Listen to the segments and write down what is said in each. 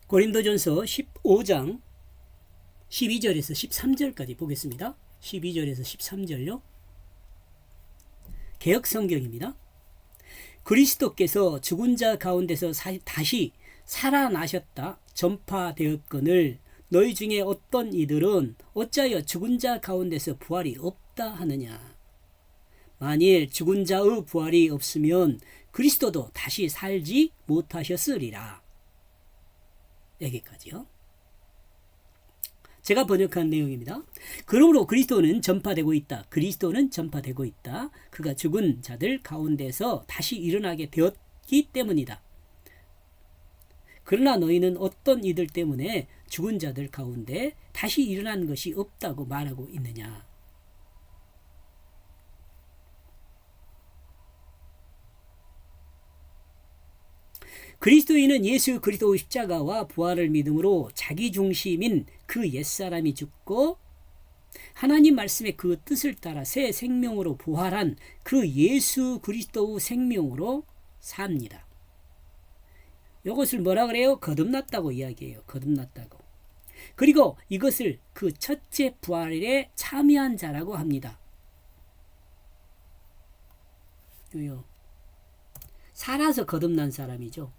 고린도전서 15장 12절에서 13절까지 보겠습니다. 12절에서 13절요. 개역성경입니다. 그리스도께서 죽은 자 가운데서 다시 살아나셨다 전파되었거늘 너희 중에 어떤 이들은 어찌하여 죽은 자 가운데서 부활이 없다 하느냐. 만일 죽은 자의 부활이 없으면 그리스도도 다시 살지 못하셨으리라. 여기까지요. 제가 번역한 내용입니다. 그러므로 그리스도는 전파되고 있다. 그리스도는 전파되고 있다. 그가 죽은 자들 가운데서 다시 일어나게 되었기 때문이다. 그러나 너희는 어떤 이들 때문에 죽은 자들 가운데 다시 일어난 것이 없다고 말하고 있느냐. 그리스도인은 예수 그리스도의 십자가와 부활을 믿음으로 자기 중심인 그 옛사람이 죽고 하나님 말씀의 그 뜻을 따라 새 생명으로 부활한 그 예수 그리스도의 생명으로 삽니다. 이것을 뭐라 그래요? 거듭났다고 이야기해요. 거듭났다고. 그리고 이것을 그 첫째 부활에 참여한 자라고 합니다. 살아서 거듭난 사람이죠.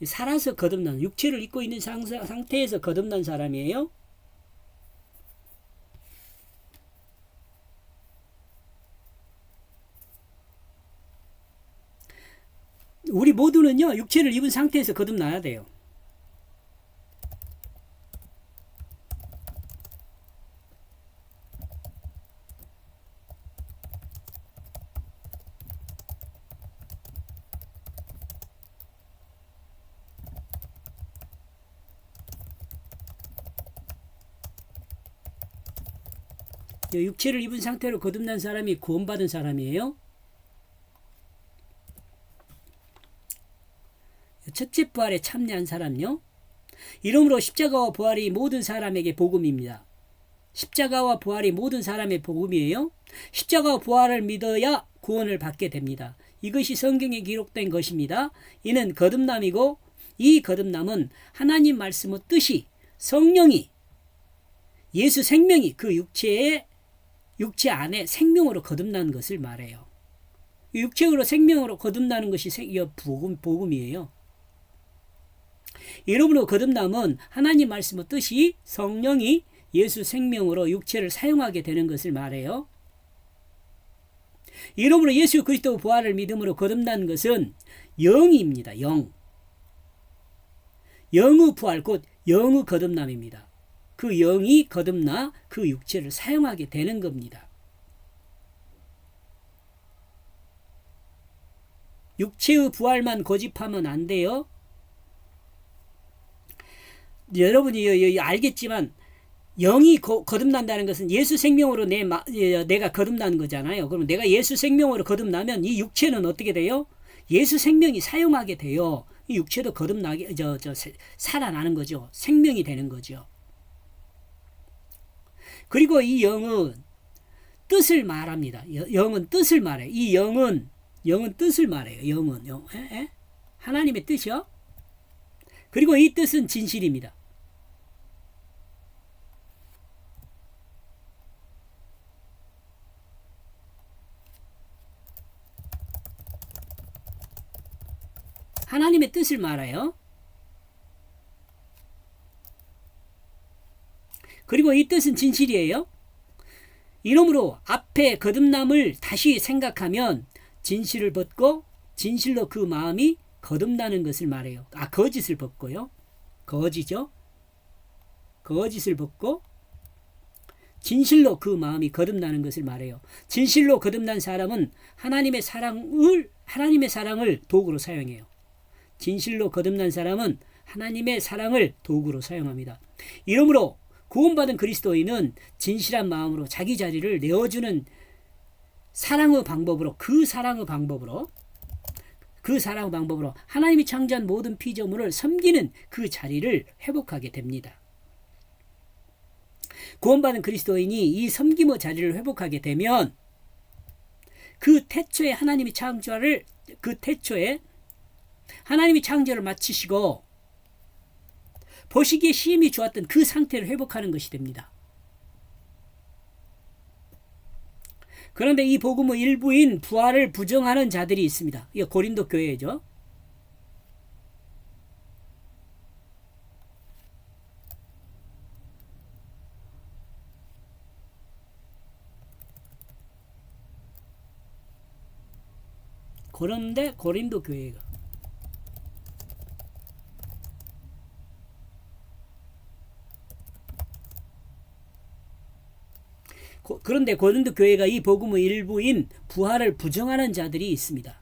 살아서 거듭난, 육체를 입고 있는 상태에서 거듭난 사람이에요. 우리 모두는요, 육체를 입은 상태에서 거듭나야 돼요. 육체를 입은 상태로 거듭난 사람이 구원받은 사람이에요. 첫째 부활에 참여한 사람요. 이러므로 십자가와 부활이 모든 사람에게 복음입니다. 십자가와 부활이 모든 사람의 복음이에요. 십자가와 부활을 믿어야 구원을 받게 됩니다. 이것이 성경에 기록된 것입니다. 이는 거듭남이고 이 거듭남은 하나님 말씀의 뜻이 성령이 예수 생명이 그 육체 안에 생명으로 거듭난 것을 말해요. 육체로 생명으로 거듭나는 것이 복음이에요. 이러므로 거듭남은 하나님 말씀의 뜻이 성령이 예수 생명으로 육체를 사용하게 되는 것을 말해요. 이러므로 예수 그리스도 부활을 믿음으로 거듭난 것은 영입니다. 영의 부활 곧 영의 거듭남입니다. 그 영이 거듭나 그 육체를 사용하게 되는 겁니다. 육체의 부활만 고집하면 안 돼요. 여러분이 알겠지만 영이 거듭난다는 것은 예수 생명으로 내가 거듭난 거잖아요. 그럼 내가 예수 생명으로 거듭나면 이 육체는 어떻게 돼요? 예수 생명이 사용하게 돼요. 이 육체도 거듭나게 살아나는 거죠. 생명이 되는 거죠. 그리고 이 영은 뜻을 말합니다. 영은 뜻을 말해요. 이 영은 뜻을 말해요. 영은 하나님의 뜻이요. 그리고 이 뜻은 진실입니다. 하나님의 뜻을 말해요. 그리고 이 뜻은 진실이에요. 이러므로 앞에 거듭남을 다시 생각하면 진실을 벗고 진실로 그 마음이 거듭나는 것을 말해요. 거짓을 벗고요. 거짓이죠. 거짓을 벗고 진실로 그 마음이 거듭나는 것을 말해요. 진실로 거듭난 사람은 하나님의 사랑을 도구로 사용해요. 진실로 거듭난 사람은 하나님의 사랑을 도구로 사용합니다. 이러므로 구원받은 그리스도인은 진실한 마음으로 자기 자리를 내어주는 사랑의 방법으로 그 사랑 방법으로 하나님이 창조한 모든 피조물을 섬기는 그 자리를 회복하게 됩니다. 구원받은 그리스도인이 이 섬김의 자리를 회복하게 되면 그 태초에 하나님이 창조를 마치시고 보시기에 시임이 좋았던 그 상태를 회복하는 것이 됩니다. 그런데 이 복음의 일부인 부활을 부정하는 자들이 있습니다. 이거 고린도 교회죠. 그런데 고린도 교회가 그런데 고린도 교회가 이 복음의 일부인 부활을 부정하는 자들이 있습니다.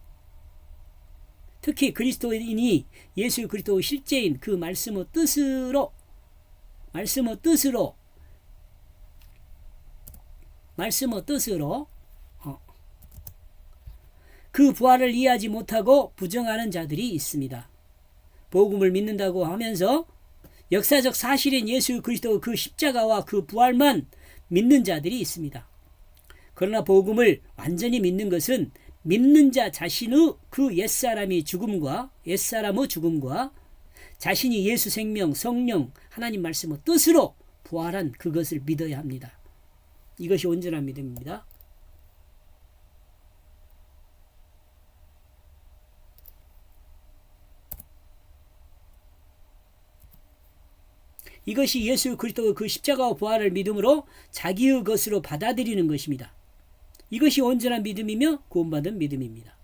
특히 그리스도인이 예수 그리스도의 실제인 그 말씀의 뜻으로 그 부활을 이해하지 못하고 부정하는 자들이 있습니다. 복음을 믿는다고 하면서 역사적 사실인 예수 그리스도의 그 십자가와 그 부활만 믿는 자들이 있습니다. 그러나 복음을 완전히 믿는 것은 믿는 자 자신의 그 옛사람의 죽음과 자신이 예수 생명, 성령, 하나님 말씀의 뜻으로 부활한 그것을 믿어야 합니다. 이것이 온전한 믿음입니다. 이것이 예수 그리스도의 그 십자가와 부활을 믿음으로 자기의 것으로 받아들이는 것입니다. 이것이 온전한 믿음이며 구원받은 믿음입니다.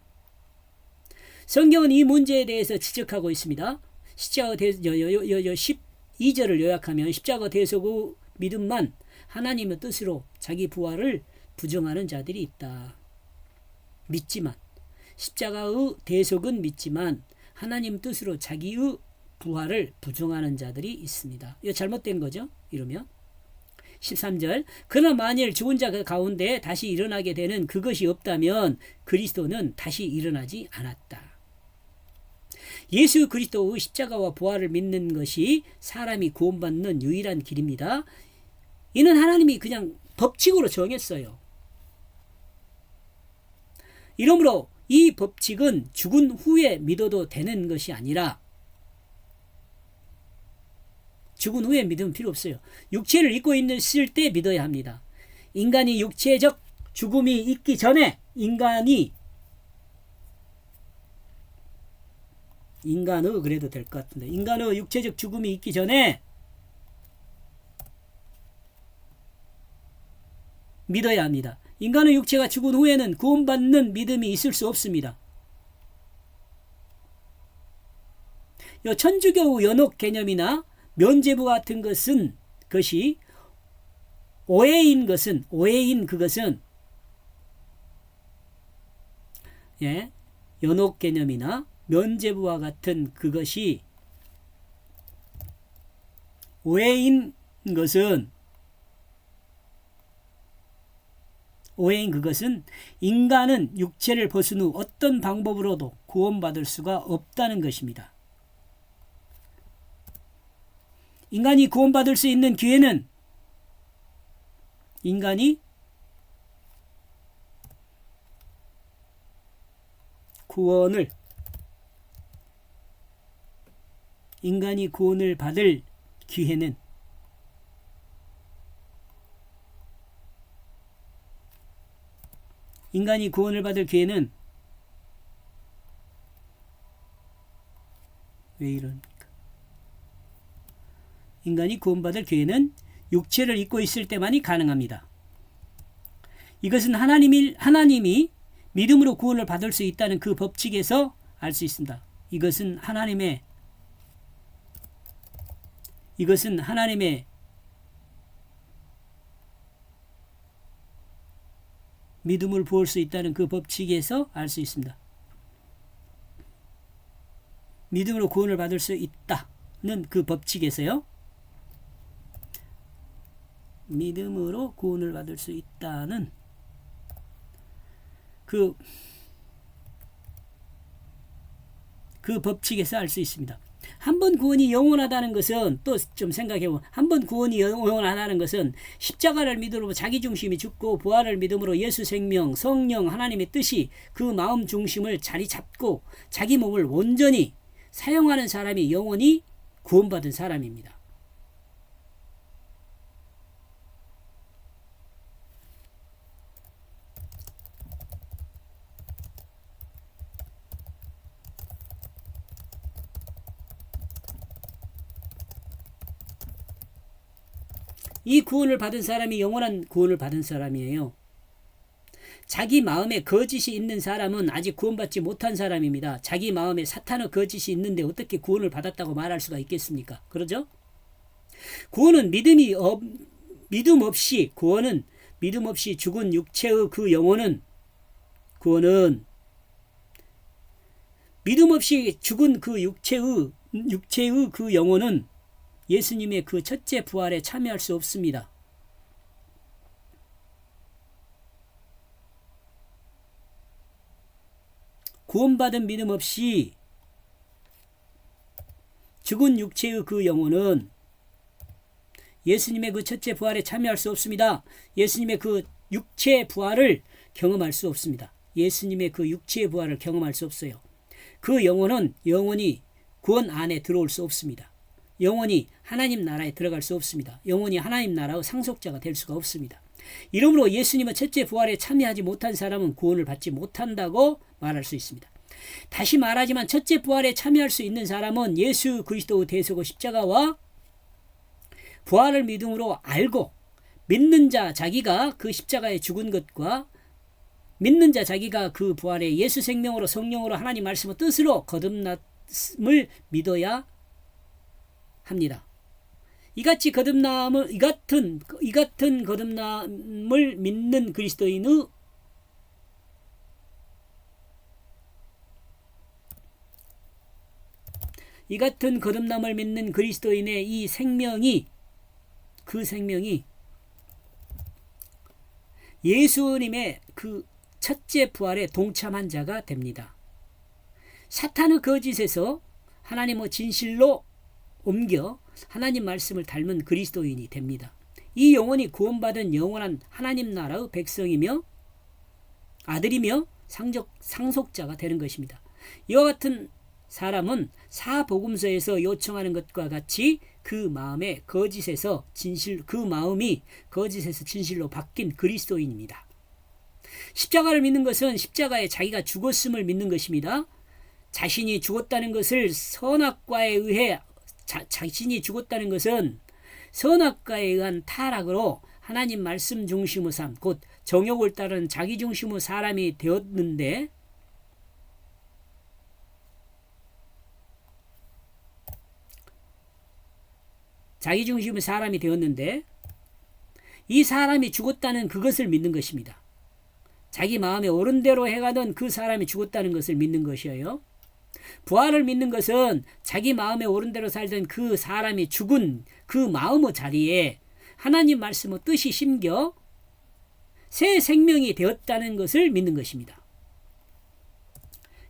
성경은 이 문제에 대해서 지적하고 있습니다. 12절을 요약하면 십자가 대속의 믿음만 하나님의 뜻으로 자기 부활을 부정하는 자들이 있다. 믿지만 십자가의 대속은 믿지만 하나님 뜻으로 자기의 부활을 부정하는 자들이 있습니다. 이거 잘못된 거죠. 이러면 13절 그러나 만일 죽은 자 가운데 다시 일어나게 되는 그것이 없다면 그리스도는 다시 일어나지 않았다. 예수 그리스도의 십자가와 부활을 믿는 것이 사람이 구원받는 유일한 길입니다. 이는 하나님이 그냥 법칙으로 정했어요. 이러므로 이 법칙은 죽은 후에 믿어도 되는 것이 아니라 죽은 후에 믿으면 필요 없어요. 육체를 입고 있을 때 믿어야 합니다. 인간이 육체적 죽음이 있기 전에 인간의 그래도 될 것 같은데 인간의 육체적 죽음이 있기 전에 믿어야 합니다. 인간의 육체가 죽은 후에는 구원받는 믿음이 있을 수 없습니다. 천주교 연옥 개념이나 면죄부 같은 것이 오해인 그것은 연옥 개념이나 면죄부와 같은 그것이 오해인 그것은 인간은 육체를 벗은 후 어떤 방법으로도 구원받을 수가 없다는 것입니다. 인간이 구원받을 수 있는 기회는 인간이 구원을 받을 기회는 왜 이러니까 인간이 구원받을 기회는 육체를 입고 있을 때만이 가능합니다. 이것은 하나님이 믿음으로 구원을 받을 수 있다는 그 법칙에서 알 수 있습니다. 이것은 하나님의 믿음을 부을 수 있다는 그 법칙에서 알 수 있습니다. 믿음으로 구원을 받을 수 있다는 그 법칙에서요. 믿음으로 구원을 받을 수 있다는 그 그 법칙에서 알 수 있습니다. 한 번 구원이 영원하다는 것은 또 좀 생각해보면 한 번 구원이 영원하다는 것은 십자가를 믿음으로 자기 중심이 죽고 부활을 믿음으로 예수 생명, 성령, 하나님의 뜻이 그 마음 중심을 자리 잡고 자기 몸을 온전히 사용하는 사람이 영원히 구원받은 사람입니다. 이 구원을 받은 사람이 영원한 구원을 받은 사람이에요. 자기 마음에 거짓이 있는 사람은 아직 구원받지 못한 사람입니다. 자기 마음에 사탄의 거짓이 있는데 어떻게 구원을 받았다고 말할 수가 있겠습니까? 그러죠? 구원은 믿음 없이 죽은 육체의 그 영혼은 믿음 없이 죽은 그 육체의 그 영혼은 예수님의 그 첫째 부활에 참여할 수 없습니다. 구원받은 믿음 없이 죽은 육체의 그 영혼은 예수님의 그 첫째 부활에 참여할 수 없습니다. 예수님의 그 육체 부활을 경험할 수 없습니다. 예수님의 그 육체의 부활을 경험할 수 없어요. 그 영혼은 영원히 구원 안에 들어올 수 없습니다. 영원히 하나님 나라에 들어갈 수 없습니다. 영원히 하나님 나라의 상속자가 될 수가 없습니다. 이러므로 예수님의 첫째 부활에 참여하지 못한 사람은 구원을 받지 못한다고 말할 수 있습니다. 다시 말하지만 첫째 부활에 참여할 수 있는 사람은 예수 그리스도의 대속의 십자가와 부활을 믿음으로 알고 믿는 자 자기가 그 십자가에 죽은 것과 믿는 자 자기가 그 부활에 예수 생명으로 성령으로 하나님 말씀의 뜻으로 거듭남을 믿어야 합니다. 이 같은 거듭남을 믿는 그리스도인의 이 같은 거듭남을 믿는 그리스도인의 이 생명이 그 생명이 예수님의 그 첫째 부활에 동참한 자가 됩니다. 사탄의 거짓에서 하나님의 진실로 옮겨 하나님 말씀을 닮은 그리스도인이 됩니다. 이 영혼이 구원받은 영원한 하나님 나라의 백성이며 아들이며 상속자가 되는 것입니다. 이와 같은 사람은 사복음서에서 요청하는 것과 같이 그 마음이 거짓에서 진실로 바뀐 그리스도인입니다. 십자가를 믿는 것은 십자가에 자기가 죽었음을 믿는 것입니다. 자신이 죽었다는 것은 선악과에 의한 타락으로 하나님 말씀 중심의 삶, 곧 정욕을 따르는 자기 중심의 사람이 되었는데 이 사람이 죽었다는 그것을 믿는 것입니다. 자기 마음에 옳은 대로 해가던 그 사람이 죽었다는 것을 믿는 것이에요. 부활을 믿는 것은 자기 마음에 옳은 대로 살던 그 사람이 죽은 그 마음의 자리에 하나님 말씀의 뜻이 심겨 새 생명이 되었다는 것을 믿는 것입니다.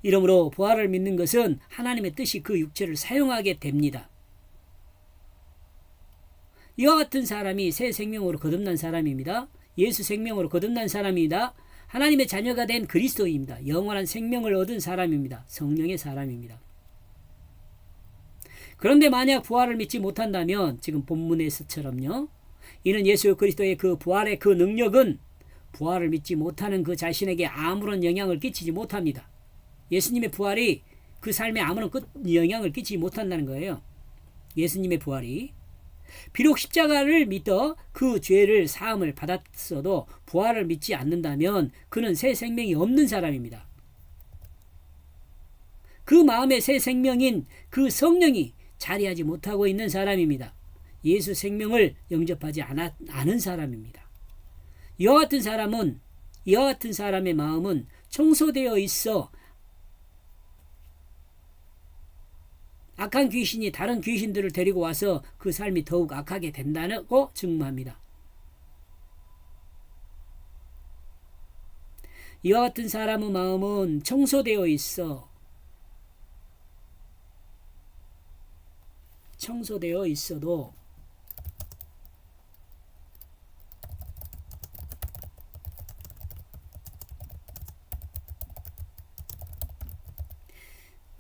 이러므로 부활을 믿는 것은 하나님의 뜻이 그 육체를 사용하게 됩니다. 이와 같은 사람이 새 생명으로 거듭난 사람입니다. 예수 생명으로 거듭난 사람입니다. 하나님의 자녀가 된 그리스도입니다. 영원한 생명을 얻은 사람입니다. 성령의 사람입니다. 그런데 만약 부활을 믿지 못한다면 지금 본문에서처럼요. 이는 예수 그리스도의 그 부활의 그 능력은 부활을 믿지 못하는 그 자신에게 아무런 영향을 끼치지 못합니다. 예수님의 부활이 그 삶에 아무런 영향을 끼치지 못한다는 거예요. 예수님의 부활이. 비록 십자가를 믿어 그 죄를 사함을 받았어도 부활을 믿지 않는다면 그는 새 생명이 없는 사람입니다. 그 마음에 새 생명인 그 성령이 자리하지 못하고 있는 사람입니다. 예수 생명을 영접하지 않은 사람입니다. 이와 같은 사람의 마음은 청소되어 있어 악한 귀신이 다른 귀신들을 데리고 와서 그 삶이 더욱 악하게 된다고 증거합니다. 이와 같은 사람의 마음은 청소되어 있어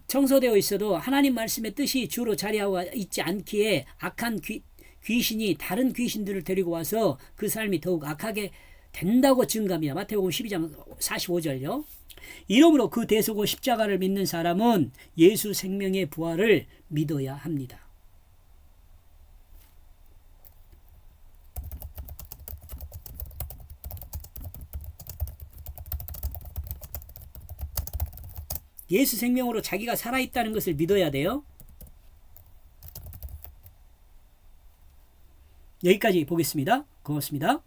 청소되어 있어도 하나님 말씀의 뜻이 주로 자리하고 있지 않기에 악한 귀신이 다른 귀신들을 데리고 와서 그 삶이 더욱 악하게 된다고 증가합니다. 마태복음 12장 45절요. 이러므로 그 대속의 십자가를 믿는 사람은 예수 생명의 부활을 믿어야 합니다. 예수 생명으로 자기가 살아있다는 것을 믿어야 돼요. 여기까지 보겠습니다. 고맙습니다.